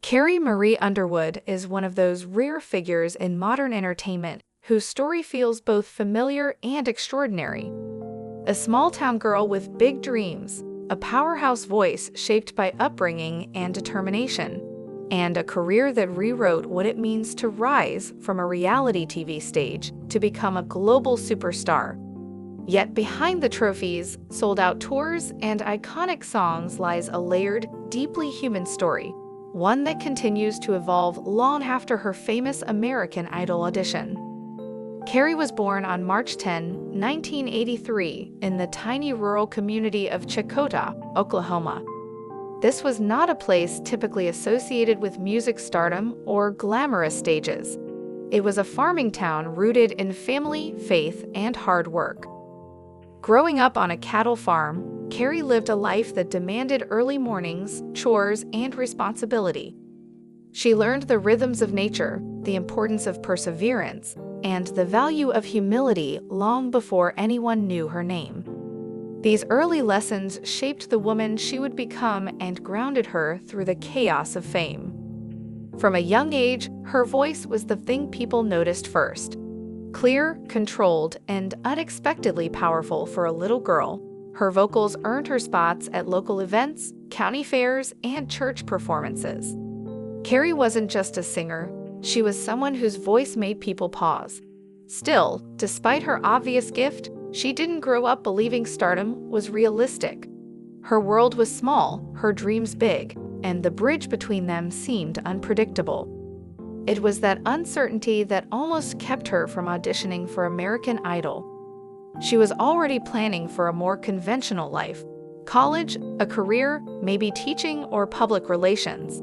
Carrie Marie Underwood is one of those rare figures in modern entertainment whose story feels both familiar and extraordinary. A small-town girl with big dreams, a powerhouse voice shaped by upbringing and determination, and a career that rewrote what it means to rise from a reality TV stage to become a global superstar. Yet behind the trophies, sold-out tours, and iconic songs lies a layered, deeply human story, one that continues to evolve long after her famous American Idol audition. Carrie was born on March 10, 1983, in the tiny rural community of Chakotah, Oklahoma. This was not a place typically associated with music stardom or glamorous stages. It was a farming town rooted in family, faith, and hard work. Growing up on a cattle farm, Carrie lived a life that demanded early mornings, chores, and responsibility. She learned the rhythms of nature, the importance of perseverance, and the value of humility long before anyone knew her name. These early lessons shaped the woman she would become and grounded her through the chaos of fame. From a young age, her voice was the thing people noticed first. Clear, controlled, and unexpectedly powerful for a little girl, her vocals earned her spots at local events, county fairs, and church performances. Carrie wasn't just a singer, she was someone whose voice made people pause. Still, despite her obvious gift, she didn't grow up believing stardom was realistic. Her world was small, her dreams big, and the bridge between them seemed unpredictable. It was that uncertainty that almost kept her from auditioning for American Idol. She was already planning for a more conventional life: college, a career, maybe teaching or public relations.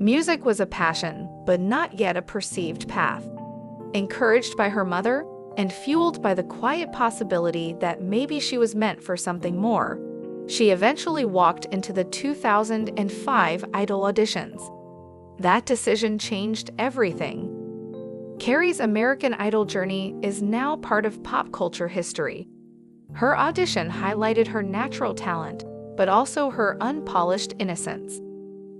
Music was a passion, but not yet a perceived path. Encouraged by her mother, and fueled by the quiet possibility that maybe she was meant for something more, she eventually walked into the 2005 Idol auditions. That decision changed everything. Carrie's American Idol journey is now part of pop culture history. Her audition highlighted her natural talent, but also her unpolished innocence.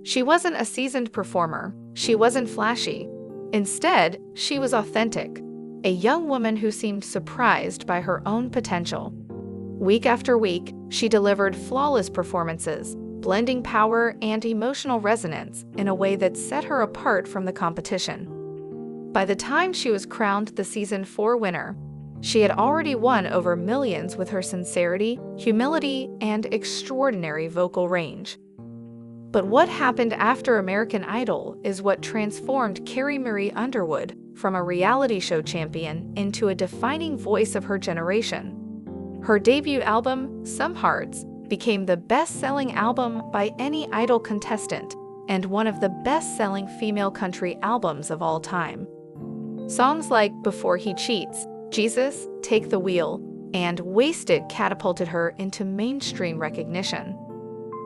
She wasn't a seasoned performer, she wasn't flashy. Instead, she was authentic, a young woman who seemed surprised by her own potential. Week after week, she delivered flawless performances, blending power and emotional resonance in a way that set her apart from the competition. By the time she was crowned the Season 4 winner, she had already won over millions with her sincerity, humility, and extraordinary vocal range. But what happened after American Idol is what transformed Carrie Marie Underwood from a reality show champion into a defining voice of her generation. Her debut album, Some Hearts, became the best-selling album by any Idol contestant and one of the best-selling female country albums of all time. Songs like Before He Cheats, Jesus, Take the Wheel, and Wasted catapulted her into mainstream recognition.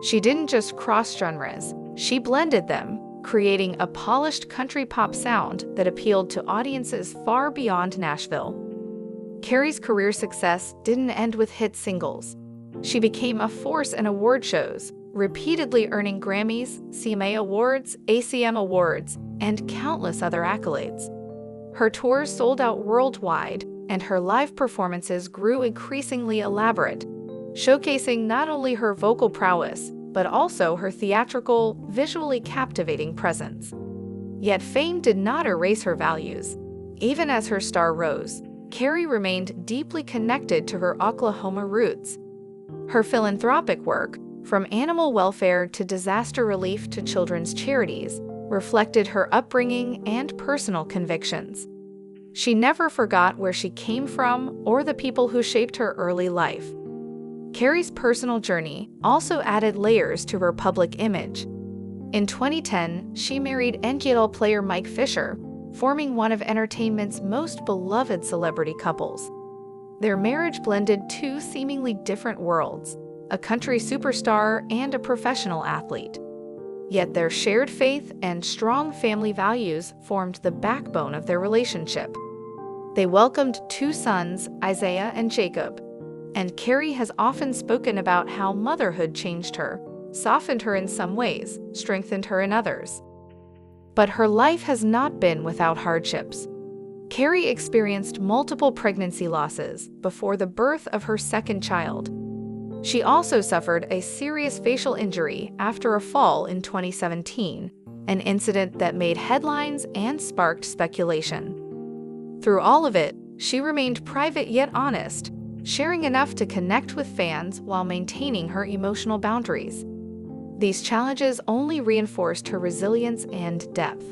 She didn't just cross genres, she blended them, creating a polished country pop sound that appealed to audiences far beyond Nashville. Carrie's career success didn't end with hit singles. She became a force in award shows, repeatedly earning Grammys, CMA Awards, ACM Awards, and countless other accolades. Her tours sold out worldwide, and her live performances grew increasingly elaborate, showcasing not only her vocal prowess, but also her theatrical, visually captivating presence. Yet fame did not erase her values. Even as her star rose, Carrie remained deeply connected to her Oklahoma roots. Her philanthropic work, from animal welfare to disaster relief to children's charities, reflected her upbringing and personal convictions. She never forgot where she came from or the people who shaped her early life. Carrie's personal journey also added layers to her public image. In 2010, she married NHL player Mike Fisher, forming one of entertainment's most beloved celebrity couples. Their marriage blended two seemingly different worlds, a country superstar and a professional athlete. Yet their shared faith and strong family values formed the backbone of their relationship. They welcomed two sons, Isaiah and Jacob, and Carrie has often spoken about how motherhood changed her, softened her in some ways, strengthened her in others. But her life has not been without hardships. Carrie experienced multiple pregnancy losses before the birth of her second child. She also suffered a serious facial injury after a fall in 2017, an incident that made headlines and sparked speculation. Through all of it, she remained private yet honest, sharing enough to connect with fans while maintaining her emotional boundaries. These challenges only reinforced her resilience and depth.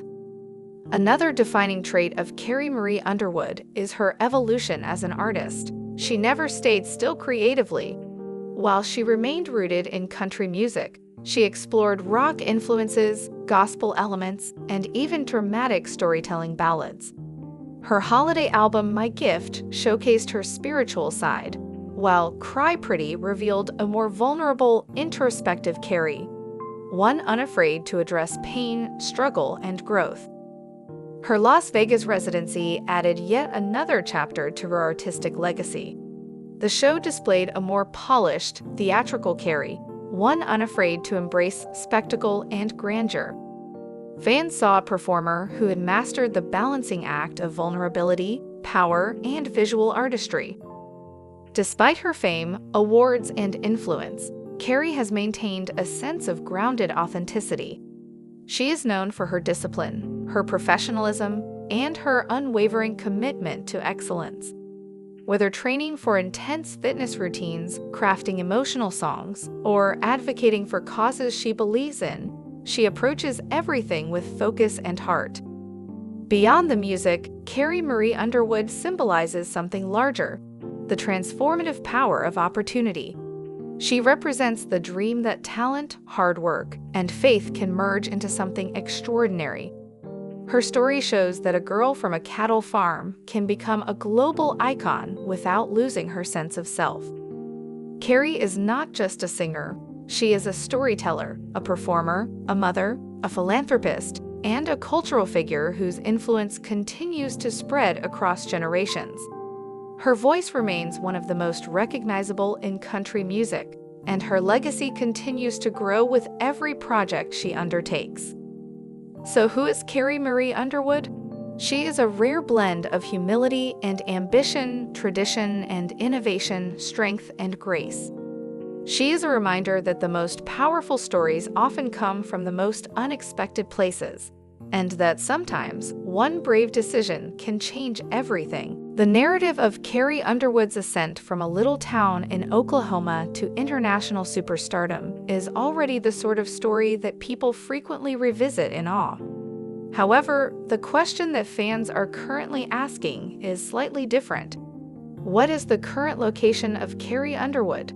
Another defining trait of Carrie Marie Underwood is her evolution as an artist. She never stayed still creatively. While she remained rooted in country music, she explored rock influences, gospel elements, and even dramatic storytelling ballads. Her holiday album, My Gift, showcased her spiritual side, while Cry Pretty revealed a more vulnerable, introspective Carrie, one unafraid to address pain, struggle, and growth. Her Las Vegas residency added yet another chapter to her artistic legacy. The show displayed a more polished, theatrical Carrie, one unafraid to embrace spectacle and grandeur. Fans saw a performer who had mastered the balancing act of vulnerability, power, and visual artistry. Despite her fame, awards, and influence, Carrie has maintained a sense of grounded authenticity. She is known for her discipline, her professionalism, and her unwavering commitment to excellence. Whether training for intense fitness routines, crafting emotional songs, or advocating for causes she believes in, she approaches everything with focus and heart. Beyond the music, Carrie Marie Underwood symbolizes something larger, the transformative power of opportunity. She represents the dream that talent, hard work, and faith can merge into something extraordinary. Her story shows that a girl from a cattle farm can become a global icon without losing her sense of self. Carrie is not just a singer. She is a storyteller, a performer, a mother, a philanthropist, and a cultural figure whose influence continues to spread across generations. Her voice remains one of the most recognizable in country music, and her legacy continues to grow with every project she undertakes. So who is Carrie Marie Underwood? She is a rare blend of humility and ambition, tradition and innovation, strength and grace. She is a reminder that the most powerful stories often come from the most unexpected places, and that sometimes one brave decision can change everything. The narrative of Carrie Underwood's ascent from a little town in Oklahoma to international superstardom is already the sort of story that people frequently revisit in awe. However, the question that fans are currently asking is slightly different. What is the current location of Carrie Underwood?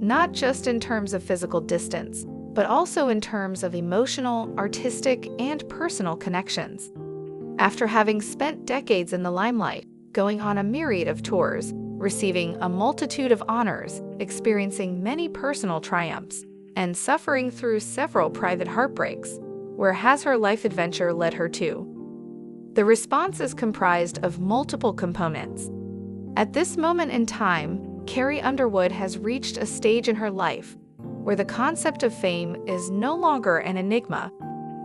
Not just in terms of physical distance, but also in terms of emotional, artistic, and personal connections. After having spent decades in the limelight, going on a myriad of tours, receiving a multitude of honors, experiencing many personal triumphs, and suffering through several private heartbreaks, where has her life adventure led her to? The response is comprised of multiple components. At this moment in time, Carrie Underwood has reached a stage in her life where the concept of fame is no longer an enigma.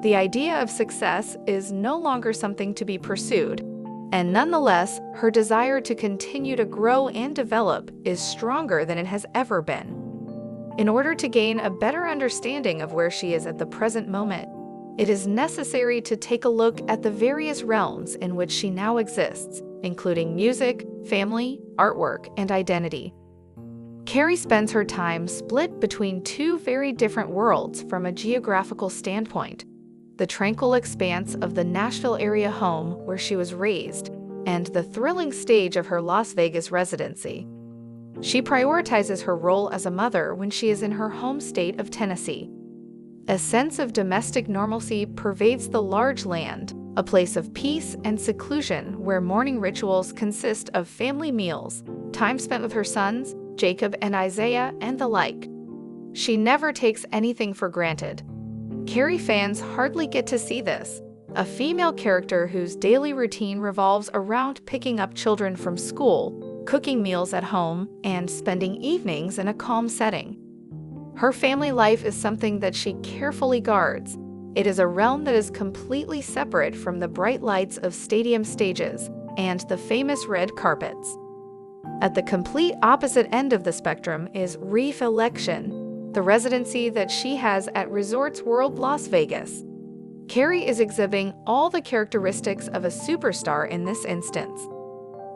The idea of success is no longer something to be pursued, and nonetheless, her desire to continue to grow and develop is stronger than it has ever been. In order to gain a better understanding of where she is at the present moment, it is necessary to take a look at the various realms in which she now exists, including music, family, artwork, and identity. Carrie spends her time split between two very different worlds from a geographical standpoint: the tranquil expanse of the Nashville area home where she was raised, and the thrilling stage of her Las Vegas residency. She prioritizes her role as a mother when she is in her home state of Tennessee. A sense of domestic normalcy pervades the large land, a place of peace and seclusion where morning rituals consist of family meals, time spent with her sons, Jacob and Isaiah, and the like. She never takes anything for granted. Carrie fans hardly get to see this. A female character whose daily routine revolves around picking up children from school, cooking meals at home, and spending evenings in a calm setting. Her family life is something that she carefully guards. It is a realm that is completely separate from the bright lights of stadium stages and the famous red carpets. At the complete opposite end of the spectrum is Reef Election, the residency that she has at Resorts World Las Vegas. Carrie is exhibiting all the characteristics of a superstar in this instance.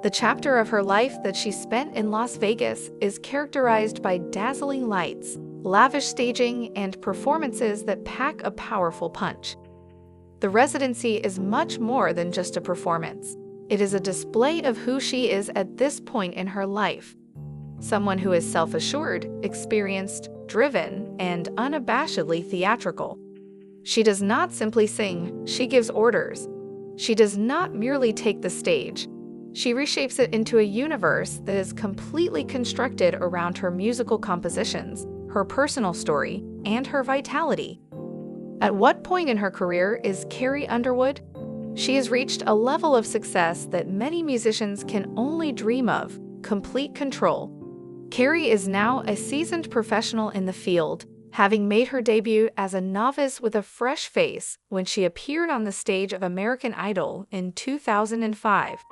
The chapter of her life that she spent in Las Vegas is characterized by dazzling lights, lavish staging, and performances that pack a powerful punch. The residency is much more than just a performance. It is a display of who she is at this point in her life. Someone who is self-assured, experienced, driven, and unabashedly theatrical. She does not simply sing, she gives orders. She does not merely take the stage. She reshapes it into a universe that is completely constructed around her musical compositions, her personal story, and her vitality. At what point in her career is Carrie Underwood? She has reached a level of success that many musicians can only dream of: complete control. Carrie is now a seasoned professional in the field, having made her debut as a novice with a fresh face when she appeared on the stage of American Idol in 2005.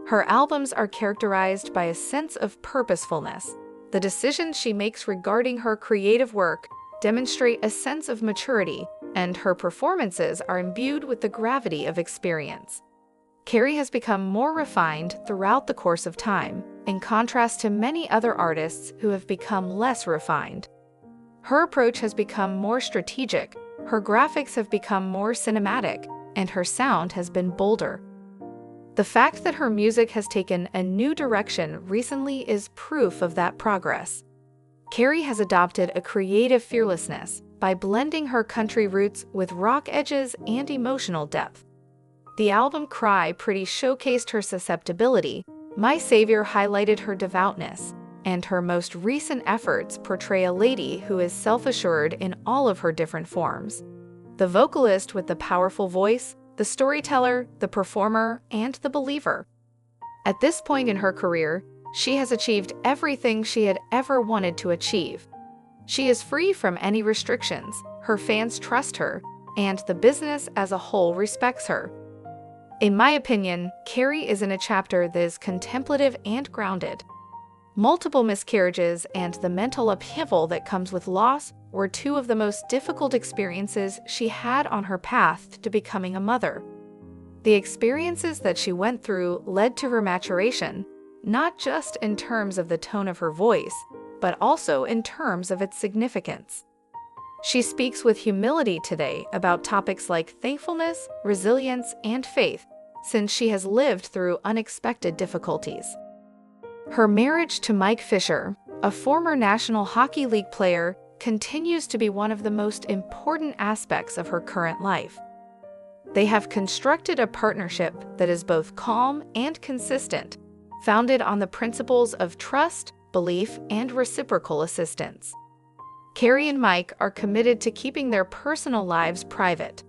Her albums are characterized by a sense of purposefulness. The decisions she makes regarding her creative work demonstrate a sense of maturity, and her performances are imbued with the gravity of experience. Carrie has become more refined throughout the course of time, in contrast to many other artists who have become less refined. Her approach has become more strategic, her graphics have become more cinematic, and her sound has been bolder. The fact that her music has taken a new direction recently is proof of that progress. Carrie has adopted a creative fearlessness by blending her country roots with rock edges and emotional depth. The album Cry Pretty showcased her susceptibility, My Savior highlighted her devoutness, and her most recent efforts portray a lady who is self-assured in all of her different forms. The vocalist with the powerful voice, the storyteller, the performer, and the believer. At this point in her career, she has achieved everything she had ever wanted to achieve. She is free from any restrictions, her fans trust her, and the business as a whole respects her. In my opinion, Carrie is in a chapter that is contemplative and grounded. Multiple miscarriages and the mental upheaval that comes with loss were two of the most difficult experiences she had on her path to becoming a mother. The experiences that she went through led to her maturation, not just in terms of the tone of her voice, but also in terms of its significance. She speaks with humility today about topics like thankfulness, resilience, and faith, since she has lived through unexpected difficulties. Her marriage to Mike Fisher, a former National Hockey League player, continues to be one of the most important aspects of her current life. They have constructed a partnership that is both calm and consistent, founded on the principles of trust, belief, and reciprocal assistance. Carrie and Mike are committed to keeping their personal lives private.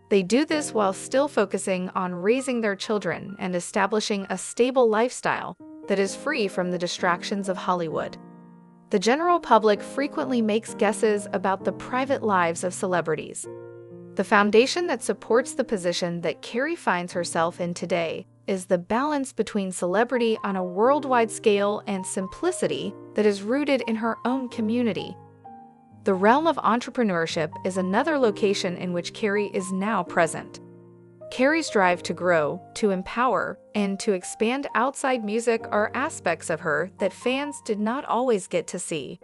They do this while still focusing on raising their children and establishing a stable lifestyle that is free from the distractions of Hollywood. The general public frequently makes guesses about the private lives of celebrities. The foundation that supports the position that Carrie finds herself in today is the balance between celebrity on a worldwide scale and simplicity that is rooted in her own community. The realm of entrepreneurship is another location in which Carrie is now present. Carrie's drive to grow, to empower, and to expand outside music are aspects of her that fans did not always get to see.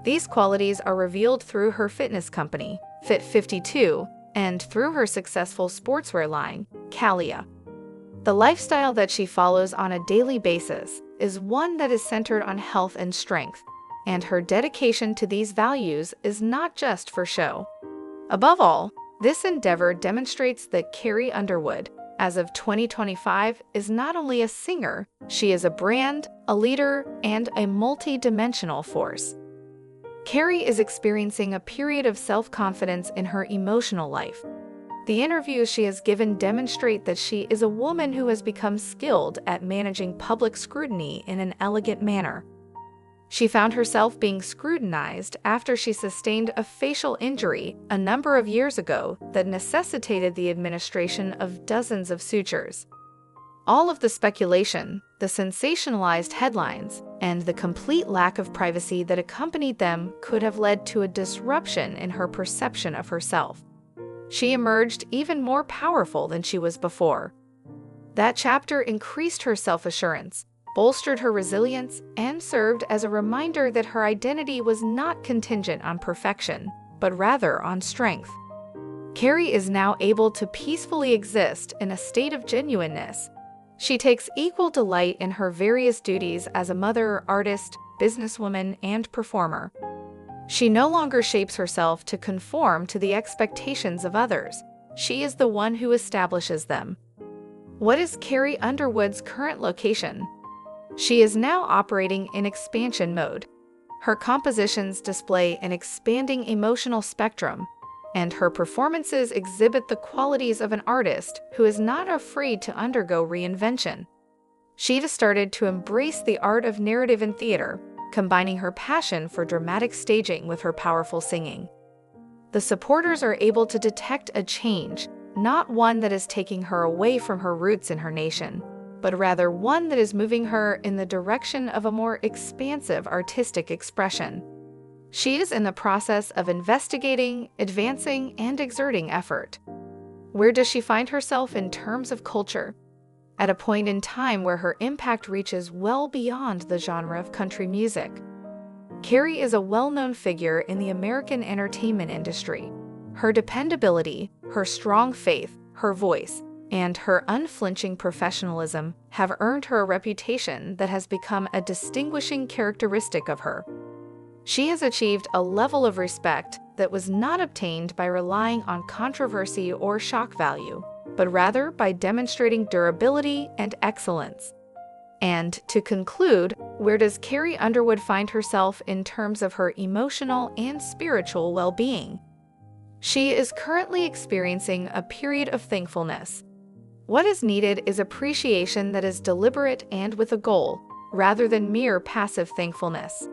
These qualities are revealed through her fitness company, Fit 52, and through her successful sportswear line, Calia. The lifestyle that she follows on a daily basis is one that is centered on health and strength, and her dedication to these values is not just for show. Above all, this endeavor demonstrates that Carrie Underwood, as of 2025, is not only a singer, she is a brand, a leader, and a multi-dimensional force. Carrie is experiencing a period of self-confidence in her emotional life. The interviews she has given demonstrate that she is a woman who has become skilled at managing public scrutiny in an elegant manner. She found herself being scrutinized after she sustained a facial injury a number of years ago that necessitated the administration of dozens of sutures. All of the speculation, the sensationalized headlines, and the complete lack of privacy that accompanied them could have led to a disruption in her perception of herself. She emerged even more powerful than she was before. That chapter increased her self-assurance, bolstered her resilience, and served as a reminder that her identity was not contingent on perfection, but rather on strength. Carrie is now able to peacefully exist in a state of genuineness. She takes equal delight in her various duties as a mother, artist, businesswoman, and performer. She no longer shapes herself to conform to the expectations of others. She is the one who establishes them. What is Carrie Underwood's current location? She is now operating in expansion mode. Her compositions display an expanding emotional spectrum, and her performances exhibit the qualities of an artist who is not afraid to undergo reinvention. She has started to embrace the art of narrative in theater, combining her passion for dramatic staging with her powerful singing. The supporters are able to detect a change, not one that is taking her away from her roots in her nation, but rather one that is moving her in the direction of a more expansive artistic expression. She is in the process of investigating, advancing, and exerting effort. Where does she find herself in terms of culture? At a point in time where her impact reaches well beyond the genre of country music. Carrie is a well-known figure in the American entertainment industry. Her dependability, her strong faith, her voice, and her unflinching professionalism have earned her a reputation that has become a distinguishing characteristic of her. She has achieved a level of respect that was not obtained by relying on controversy or shock value, but rather by demonstrating durability and excellence. And to conclude, where does Carrie Underwood find herself in terms of her emotional and spiritual well-being? She is currently experiencing a period of thankfulness. What is needed is appreciation that is deliberate and with a goal, rather than mere passive thankfulness.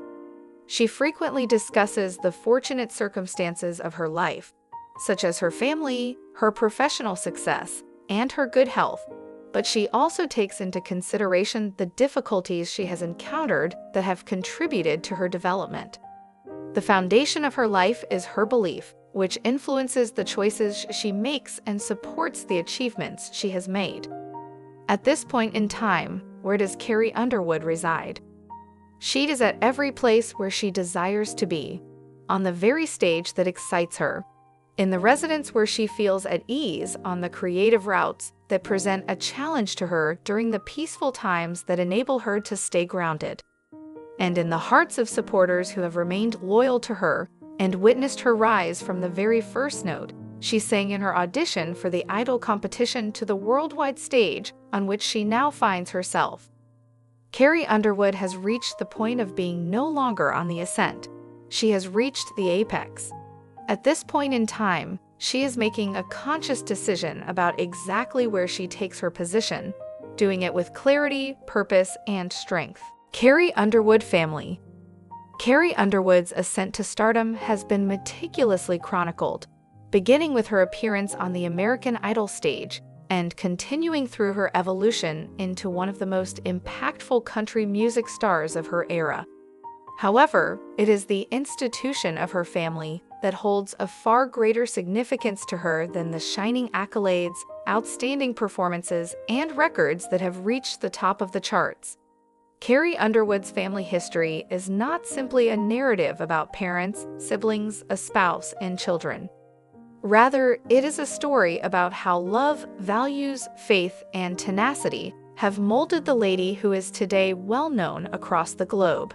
She frequently discusses the fortunate circumstances of her life, such as her family, her professional success, and her good health, but she also takes into consideration the difficulties she has encountered that have contributed to her development. The foundation of her life is her belief, which influences the choices she makes and supports the achievements she has made. At this point in time, where does Carrie Underwood reside? She is at every place where she desires to be, on the very stage that excites her, in the residence where she feels at ease, on the creative routes that present a challenge to her during the peaceful times that enable her to stay grounded, and in the hearts of supporters who have remained loyal to her and witnessed her rise from the very first note she sang in her audition for the Idol competition to the worldwide stage on which she now finds herself. Carrie Underwood has reached the point of being no longer on the ascent. She has reached the apex. At this point in time, she is making a conscious decision about exactly where she takes her position, doing it with clarity, purpose, and strength. Carrie Underwood family. Carrie Underwood's ascent to stardom has been meticulously chronicled, beginning with her appearance on the American Idol stage and continuing through her evolution into one of the most impactful country music stars of her era. However, it is the institution of her family that holds a far greater significance to her than the shining accolades, outstanding performances, and records that have reached the top of the charts. Carrie Underwood's family history is not simply a narrative about parents, siblings, a spouse, and children. Rather, it is a story about how love, values, faith, and tenacity have molded the lady who is today well known across the globe.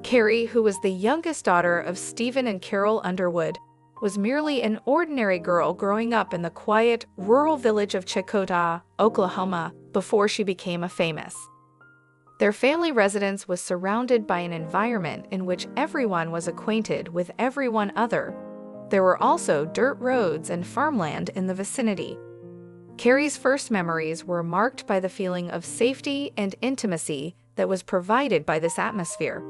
Carrie, who was the youngest daughter of Stephen and Carol Underwood, was merely an ordinary girl growing up in the quiet, rural village of Checotah, Oklahoma, before she became a famous. Their family residence was surrounded by an environment in which everyone was acquainted with everyone other. There were also dirt roads and farmland in the vicinity. Carrie's first memories were marked by the feeling of safety and intimacy that was provided by this atmosphere.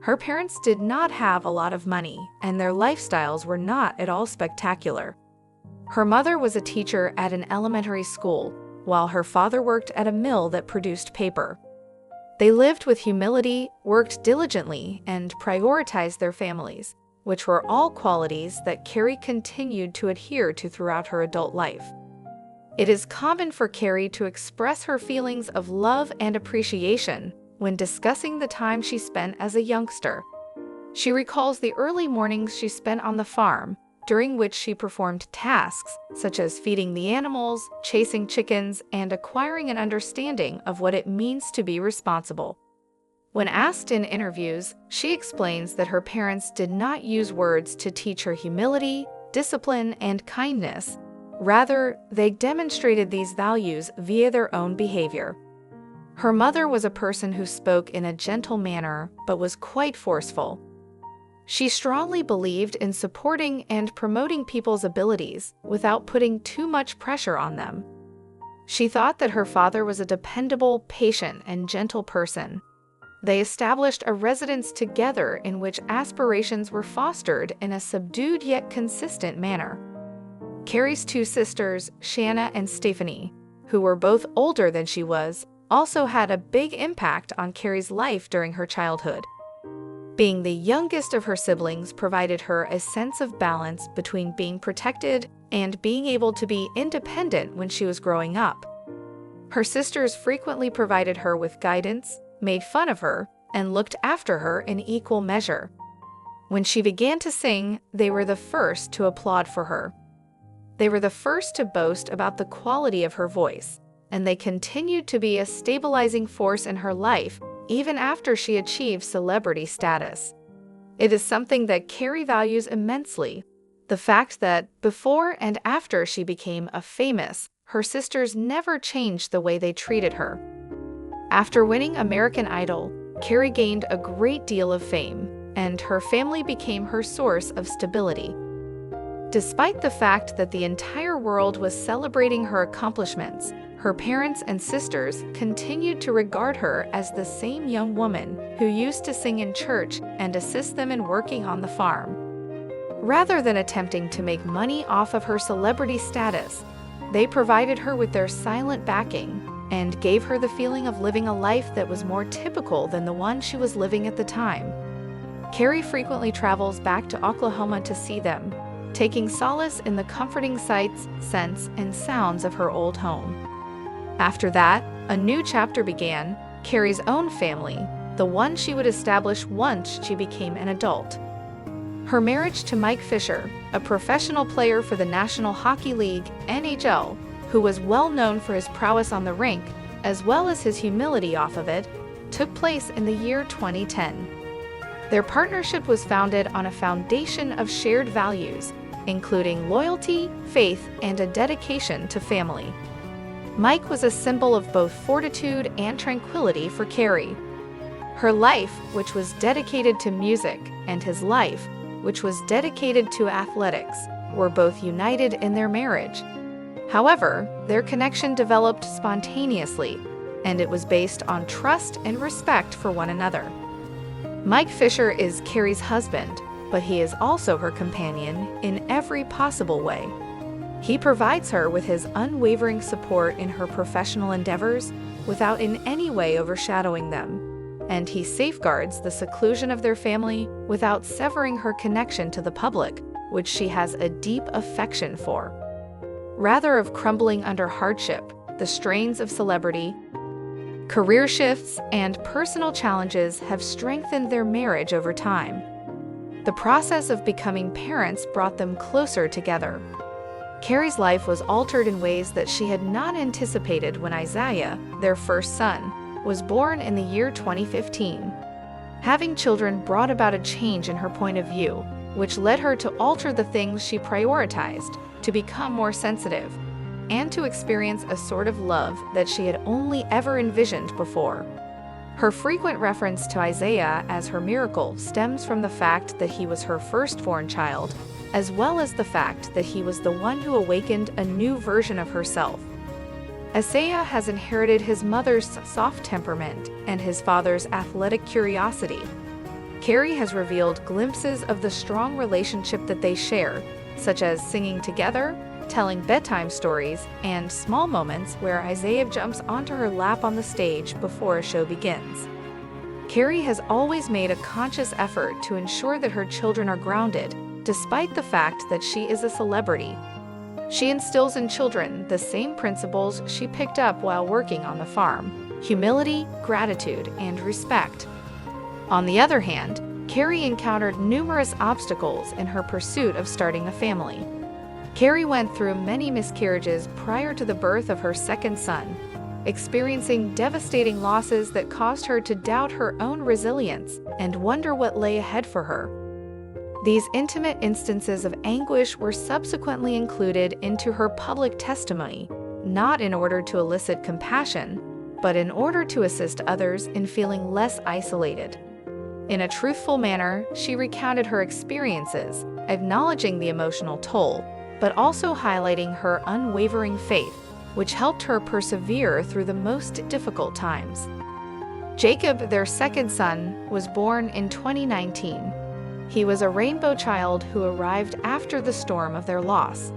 Her parents did not have a lot of money, and their lifestyles were not at all spectacular. Her mother was a teacher at an elementary school, while her father worked at a mill that produced paper. They lived with humility, worked diligently, and prioritized their families, which were all qualities that Carrie continued to adhere to throughout her adult life. It is common for Carrie to express her feelings of love and appreciation when discussing the time she spent as a youngster. She recalls the early mornings she spent on the farm, during which she performed tasks such as feeding the animals, chasing chickens, and acquiring an understanding of what it means to be responsible. When asked in interviews, she explains that her parents did not use words to teach her humility, discipline, and kindness. Rather, they demonstrated these values via their own behavior. Her mother was a person who spoke in a gentle manner but was quite forceful. She strongly believed in supporting and promoting people's abilities without putting too much pressure on them. She thought that her father was a dependable, patient, and gentle person. They established a residence together in which aspirations were fostered in a subdued yet consistent manner. Carrie's two sisters, Shanna and Stephanie, who were both older than she was, also had a big impact on Carrie's life during her childhood. Being the youngest of her siblings provided her a sense of balance between being protected and being able to be independent when she was growing up. Her sisters frequently provided her with guidance, made fun of her, and looked after her in equal measure. When she began to sing, they were the first to applaud for her. They were the first to boast about the quality of her voice, and they continued to be a stabilizing force in her life even after she achieved celebrity status. It is something that Carrie values immensely, the fact that before and after she became famous, her sisters never changed the way they treated her. After winning American Idol, Carrie gained a great deal of fame, and her family became her source of stability. Despite the fact that the entire world was celebrating her accomplishments, her parents and sisters continued to regard her as the same young woman who used to sing in church and assist them in working on the farm. Rather than attempting to make money off of her celebrity status, they provided her with their silent backing and gave her the feeling of living a life that was more typical than the one she was living at the time. Carrie frequently travels back to Oklahoma to see them, taking solace in the comforting sights, scents, and sounds of her old home. After that, a new chapter began, Carrie's own family, the one she would establish once she became an adult. Her marriage to Mike Fisher, a professional player for the National Hockey League, NHL, who was well known for his prowess on the rink, as well as his humility off of it, took place in the year 2010. Their partnership was founded on a foundation of shared values, including loyalty, faith, and a dedication to family. Mike was a symbol of both fortitude and tranquility for Carrie. Her life, which was dedicated to music, and his life, which was dedicated to athletics, were both united in their marriage. However, their connection developed spontaneously, and it was based on trust and respect for one another. Mike Fisher is Carrie's husband, but he is also her companion in every possible way. He provides her with his unwavering support in her professional endeavors without in any way overshadowing them, and he safeguards the seclusion of their family without severing her connection to the public, which she has a deep affection for. Rather of crumbling under hardship, the strains of celebrity, career shifts, and personal challenges have strengthened their marriage over time. The process of becoming parents brought them closer together. Carrie's life was altered in ways that she had not anticipated when Isaiah, their first son, was born in the year 2015. Having children brought about a change in her point of view, which led her to alter the things she prioritized, to become more sensitive, and to experience a sort of love that she had only ever envisioned before. Her frequent reference to Isaiah as her miracle stems from the fact that he was her firstborn child, as well as the fact that he was the one who awakened a new version of herself. Isaiah has inherited his mother's soft temperament and his father's athletic curiosity. Carrie has revealed glimpses of the strong relationship that they share, such as singing together, telling bedtime stories, and small moments where Isaiah jumps onto her lap on the stage before a show begins. Carrie has always made a conscious effort to ensure that her children are grounded, despite the fact that she is a celebrity. She instills in children the same principles she picked up while working on the farm: humility, gratitude, and respect. On the other hand, Carrie encountered numerous obstacles in her pursuit of starting a family. Carrie went through many miscarriages prior to the birth of her second son, experiencing devastating losses that caused her to doubt her own resilience and wonder what lay ahead for her. These intimate instances of anguish were subsequently included into her public testimony, not in order to elicit compassion, but in order to assist others in feeling less isolated. In a truthful manner, she recounted her experiences, acknowledging the emotional toll, but also highlighting her unwavering faith, which helped her persevere through the most difficult times. Jacob, their second son, was born in 2019. He was a rainbow child who arrived after the storm of their loss.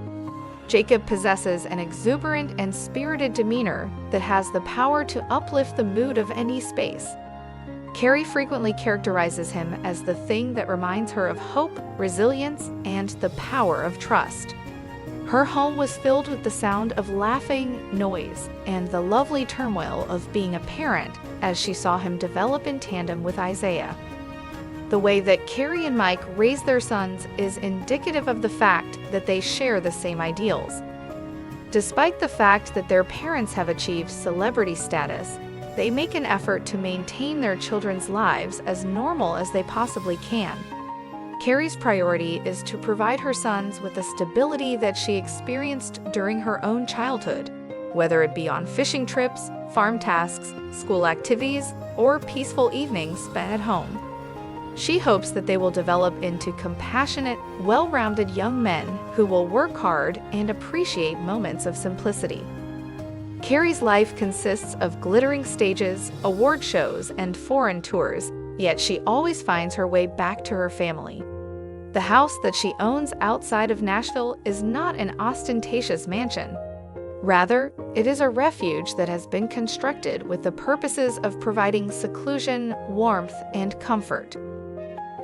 Jacob possesses an exuberant and spirited demeanor that has the power to uplift the mood of any space. Carrie frequently characterizes him as the thing that reminds her of hope, resilience, and the power of trust. Her home was filled with the sound of laughing, noise, and the lovely turmoil of being a parent as she saw him develop in tandem with Isaiah. The way that Carrie and Mike raise their sons is indicative of the fact that they share the same ideals. Despite the fact that their parents have achieved celebrity status, they make an effort to maintain their children's lives as normal as they possibly can. Carrie's priority is to provide her sons with the stability that she experienced during her own childhood, whether it be on fishing trips, farm tasks, school activities, or peaceful evenings spent at home. She hopes that they will develop into compassionate, well-rounded young men who will work hard and appreciate moments of simplicity. Carrie's life consists of glittering stages, award shows, and foreign tours, yet she always finds her way back to her family. The house that she owns outside of Nashville is not an ostentatious mansion. Rather, it is a refuge that has been constructed with the purposes of providing seclusion, warmth, and comfort.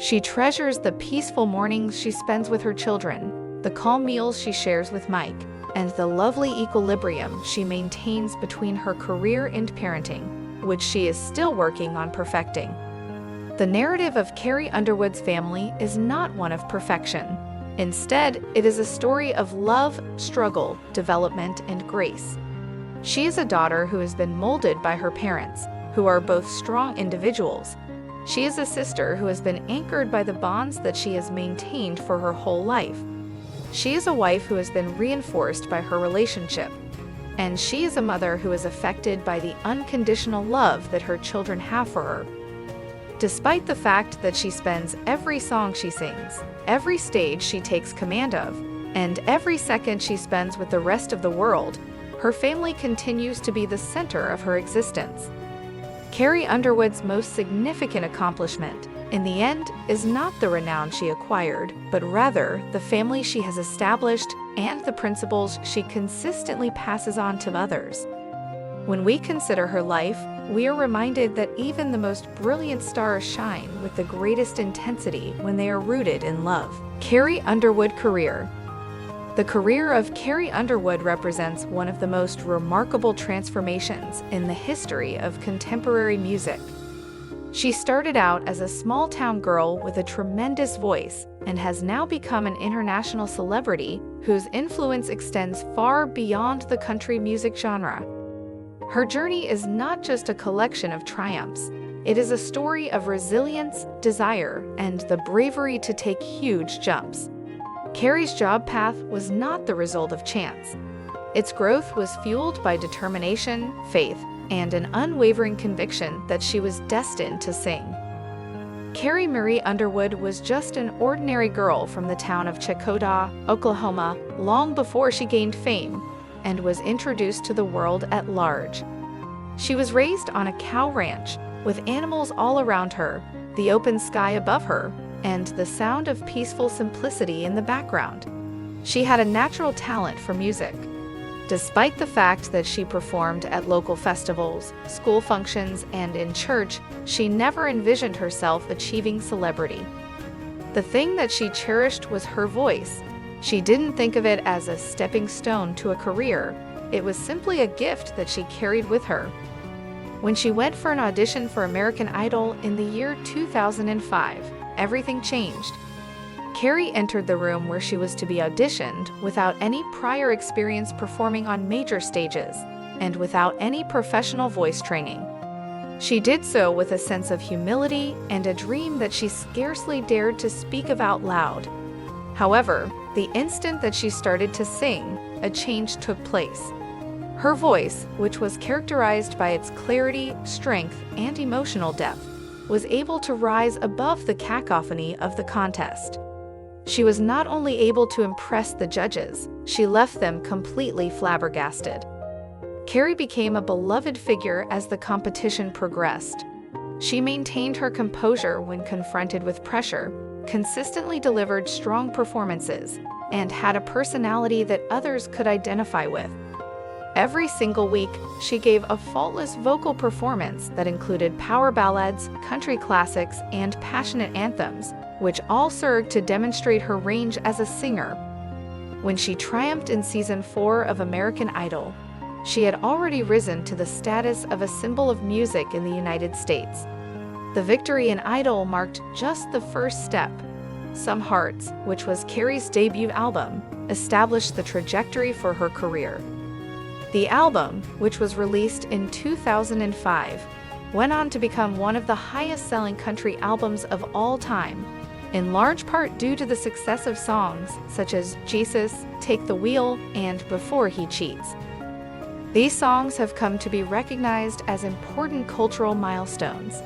She treasures the peaceful mornings she spends with her children, the calm meals she shares with Mike, and the lovely equilibrium she maintains between her career and parenting, which she is still working on perfecting. The narrative of Carrie Underwood's family is not one of perfection. Instead, it is a story of love, struggle, development, and grace. She is a daughter who has been molded by her parents, who are both strong individuals. She is a sister who has been anchored by the bonds that she has maintained for her whole life. She is a wife who has been reinforced by her relationship. And she is a mother who is affected by the unconditional love that her children have for her. Despite the fact that she spends every song she sings, every stage she takes command of, and every second she spends with the rest of the world, her family continues to be the center of her existence. Carrie Underwood's most significant accomplishment, in the end, is not the renown she acquired, but rather the family she has established and the principles she consistently passes on to others. When we consider her life, we are reminded that even the most brilliant stars shine with the greatest intensity when they are rooted in love. Carrie Underwood career. The career of Carrie Underwood represents one of the most remarkable transformations in the history of contemporary music. She started out as a small-town girl with a tremendous voice and has now become an international celebrity whose influence extends far beyond the country music genre. Her journey is not just a collection of triumphs. It is a story of resilience, desire, and the bravery to take huge jumps. Carrie's job path was not the result of chance. Its growth was fueled by determination, faith, and an unwavering conviction that she was destined to sing. Carrie Marie Underwood was just an ordinary girl from the town of Checotah, Oklahoma, long before she gained fame and was introduced to the world at large. She was raised on a cow ranch, with animals all around her, the open sky above her, and the sound of peaceful simplicity in the background. She had a natural talent for music. Despite the fact that she performed at local festivals, school functions, and in church, she never envisioned herself achieving celebrity. The thing that she cherished was her voice. She didn't think of it as a stepping stone to a career. It was simply a gift that she carried with her. When she went for an audition for American Idol in the year 2005, everything changed. Carrie entered the room where she was to be auditioned without any prior experience performing on major stages and without any professional voice training. She did so with a sense of humility and a dream that she scarcely dared to speak of out loud. However, the instant that she started to sing, a change took place. Her voice, which was characterized by its clarity, strength, and emotional depth, was able to rise above the cacophony of the contest. She was not only able to impress the judges, she left them completely flabbergasted. Carrie became a beloved figure as the competition progressed. She maintained her composure when confronted with pressure, consistently delivered strong performances, and had a personality that others could identify with. Every single week, she gave a faultless vocal performance that included power ballads, country classics, and passionate anthems, which all served to demonstrate her range as a singer. When she triumphed in Season 4 of American Idol, she had already risen to the status of a symbol of music in the United States. The victory in Idol marked just the first step. Some Hearts, which was Carrie's debut album, established the trajectory for her career. The album, which was released in 2005, went on to become one of the highest-selling country albums of all time, in large part due to the success of songs such as Jesus, Take the Wheel, and Before He Cheats. These songs have come to be recognized as important cultural milestones.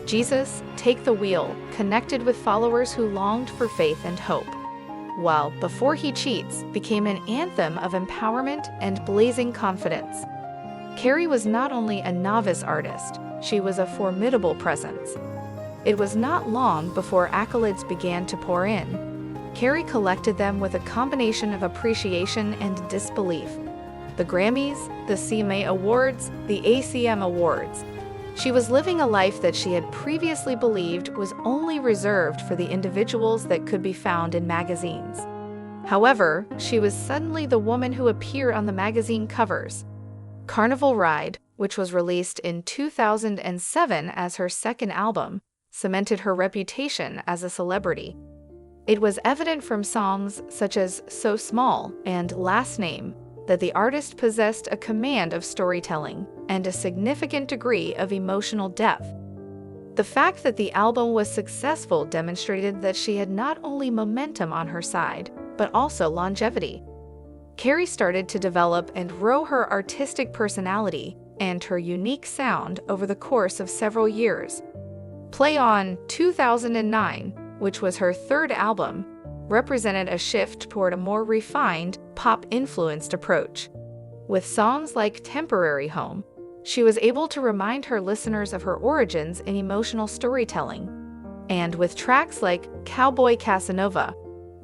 Jesus, Take the Wheel connected with followers who longed for faith and hope, while Before He Cheats became an anthem of empowerment and blazing confidence. Carrie was not only a novice artist, she was a formidable presence. It was not long before accolades began to pour in. Carrie collected them with a combination of appreciation and disbelief. The Grammys, the CMA Awards, the ACM Awards. She was living a life that she had previously believed was only reserved for the individuals that could be found in magazines. However, she was suddenly the woman who appeared on the magazine covers. Carnival Ride, which was released in 2007 as her second album, cemented her reputation as a celebrity. It was evident from songs such as So Small and Last Name that the artist possessed a command of storytelling and a significant degree of emotional depth. The fact that the album was successful demonstrated that she had not only momentum on her side, but also longevity. Carrie started to develop and grow her artistic personality and her unique sound over the course of several years. Play On 2009, which was her third album, represented a shift toward a more refined, pop-influenced approach. With songs like Temporary Home, she was able to remind her listeners of her origins in emotional storytelling. And with tracks like Cowboy Casanova,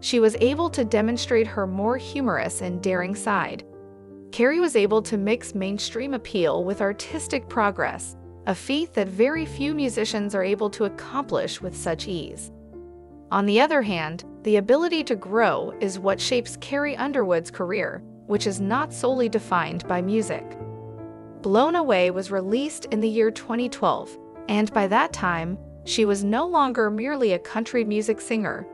she was able to demonstrate her more humorous and daring side. Carrie was able to mix mainstream appeal with artistic progress, a feat that very few musicians are able to accomplish with such ease. On the other hand, the ability to grow is what shapes Carrie Underwood's career, which is not solely defined by music. Blown Away was released in the year 2012, and by that time, she was no longer merely a country music singer.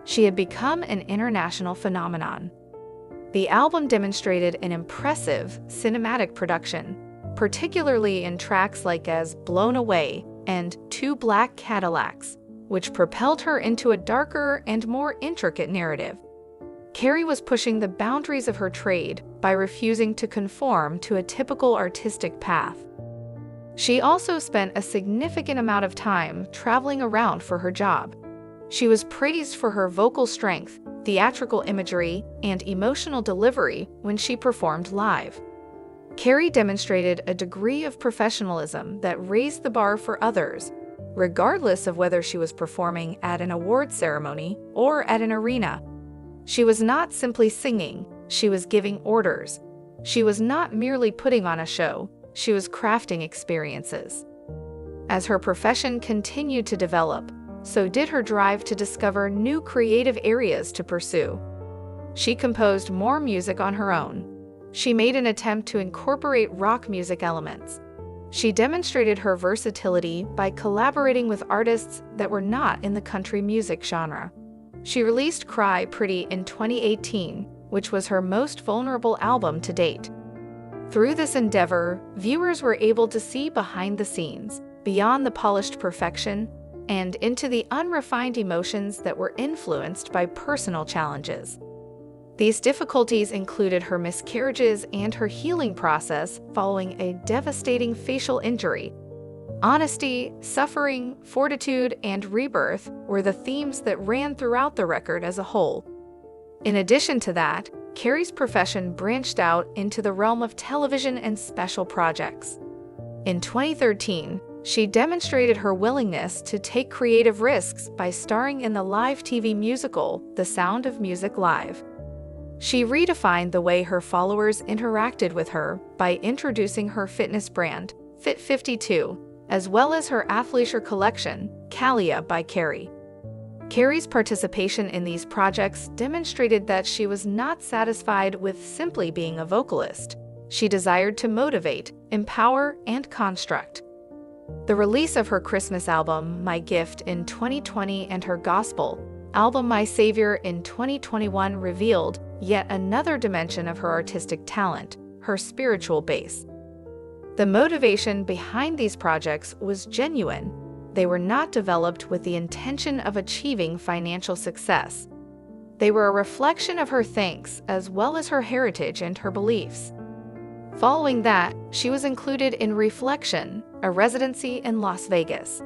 She had become an international phenomenon. The album demonstrated an impressive cinematic production, particularly in tracks like as Blown Away and Two Black Cadillacs, which propelled her into a darker and more intricate narrative. Carrie was pushing the boundaries of her trade by refusing to conform to a typical artistic path. She also spent a significant amount of time traveling around for her job. She was praised for her vocal strength, theatrical imagery, and emotional delivery when she performed live. Carrie demonstrated a degree of professionalism that raised the bar for others, regardless of whether she was performing at an award ceremony or at an arena. She was not simply singing, she was giving orders. She was not merely putting on a show, she was crafting experiences. As her profession continued to develop, so did her drive to discover new creative areas to pursue. She composed more music on her own. She made an attempt to incorporate rock music elements. She demonstrated her versatility by collaborating with artists that were not in the country music genre. She released Cry Pretty in 2018, which was her most vulnerable album to date. Through this endeavor, viewers were able to see behind the scenes, beyond the polished perfection, and into the unrefined emotions that were influenced by personal challenges. These difficulties included her miscarriages and her healing process following a devastating facial injury. Honesty, suffering, fortitude, and rebirth were the themes that ran throughout the record as a whole. In addition to that, Carrie's profession branched out into the realm of television and special projects. In 2013, she demonstrated her willingness to take creative risks by starring in the live TV musical The Sound of Music Live. She redefined the way her followers interacted with her by introducing her fitness brand, Fit 52, as well as her athleisure collection, Calia by Carrie. Carrie's participation in these projects demonstrated that she was not satisfied with simply being a vocalist. She desired to motivate, empower, and construct. The release of her Christmas album, My Gift, in 2020 and her gospel album, My Savior, in 2021 revealed yet another dimension of her artistic talent, her spiritual base. The motivation behind these projects was genuine. They were not developed with the intention of achieving financial success. They were a reflection of her thanks as well as her heritage and her beliefs. Following that, she was included in Reflection, a residency in Las Vegas.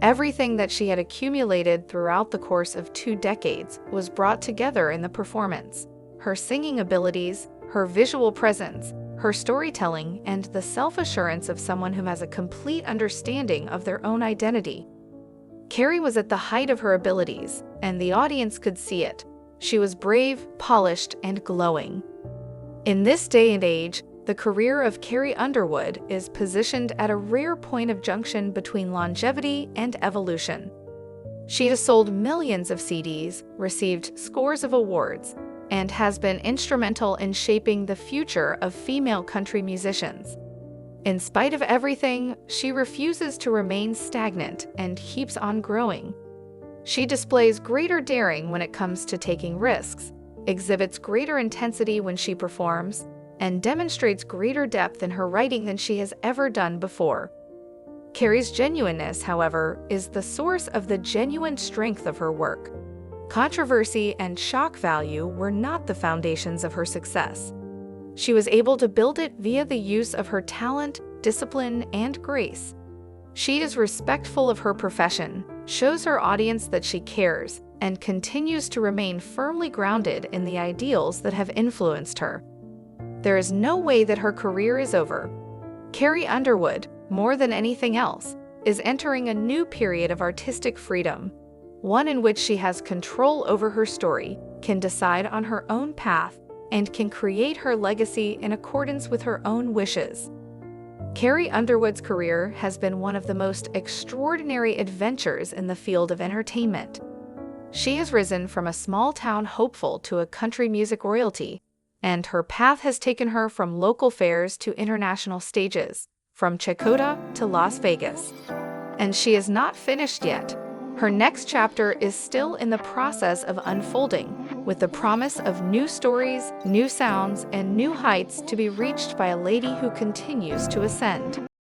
Everything that she had accumulated throughout the course of 2 decades was brought together in the performance. Her singing abilities, her visual presence, her storytelling, and the self-assurance of someone who has a complete understanding of their own identity. Carrie was at the height of her abilities, and the audience could see it. She was brave, polished, and glowing. In this day and age, the career of Carrie Underwood is positioned at a rare point of junction between longevity and evolution. She has sold millions of CDs, received scores of awards, and has been instrumental in shaping the future of female country musicians. In spite of everything, she refuses to remain stagnant and keeps on growing. She displays greater daring when it comes to taking risks, exhibits greater intensity when she performs, and demonstrates greater depth in her writing than she has ever done before. Carrie's genuineness, however, is the source of the genuine strength of her work. Controversy and shock value were not the foundations of her success. She was able to build it via the use of her talent, discipline, and grace. She is respectful of her profession, shows her audience that she cares, and continues to remain firmly grounded in the ideals that have influenced her. There is no way that her career is over. Carrie Underwood, more than anything else, is entering a new period of artistic freedom, one in which she has control over her story, can decide on her own path, and can create her legacy in accordance with her own wishes. Carrie Underwood's career has been one of the most extraordinary adventures in the field of entertainment. She has risen from a small-town hopeful to a country music royalty, and her path has taken her from local fairs to international stages, from Chakota to Las Vegas. And she is not finished yet. Her next chapter is still in the process of unfolding, with the promise of new stories, new sounds, and new heights to be reached by a lady who continues to ascend.